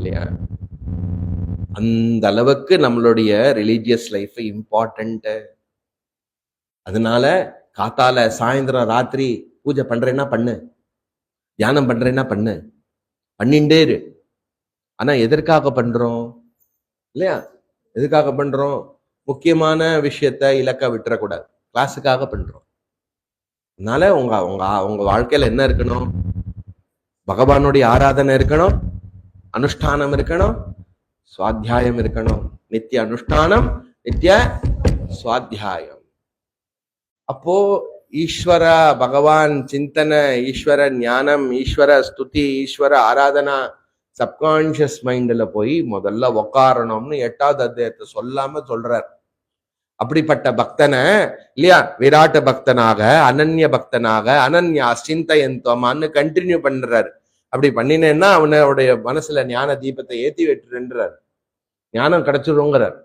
இல்லையா? அந்த அளவுக்கு நம்மளுடைய ரிலீஜியஸ் லைஃப் இம்பார்ட்டன்ட். அதனால காத்தால சாயந்தரம் ராத்திரி பூஜை பண்றேன்னா பண்ணு, தியானம் பண்றேன்னா பண்ணு, பண்ணிண்டே இரு. ஆனா எதற்காக பண்றோம் இல்லையா? எதுக்காக பண்றோம்? முக்கியமான விஷயத்த இலக்க விட்டுறக்கூடாது, கிளாஸுக்காக பண்றோம். அதனால உங்க உங்க உங்க வாழ்க்கையில என்ன இருக்கணும்? பகவானுடைய ஆராதனை இருக்கணும், அனுஷ்டானம் இருக்கணும், சுவாத்தியாயம் இருக்கணும். நித்திய அனுஷ்டானம், நித்திய சுவாத்தியாயம். அப்போ ஈஸ்வர பகவான் சிந்தனை, ஈஸ்வர ஞானம், ஈஸ்வர ஸ்துதி, ஈஸ்வர ஆராதனா சப்கான்சியஸ் மைண்ட்ல போய் முதல்ல உக்காரணும்னு 8வது அத்தியாயத்தை சொல்லாம சொல்றார். அப்படிப்பட்ட பக்தனை இல்லையா, விராட்ட பக்தனாக, அனன்ய பக்தனாக, அனன்யா சிந்தையந்தோமான்னு கண்டினியூ பண்றாரு. அப்படி பண்ணினேன்னா அவனுடைய மனசுல ஞான தீபத்தை ஏத்தி விட்டுன்றார், ஞானம் கிடைச்சிருங்கிறார்.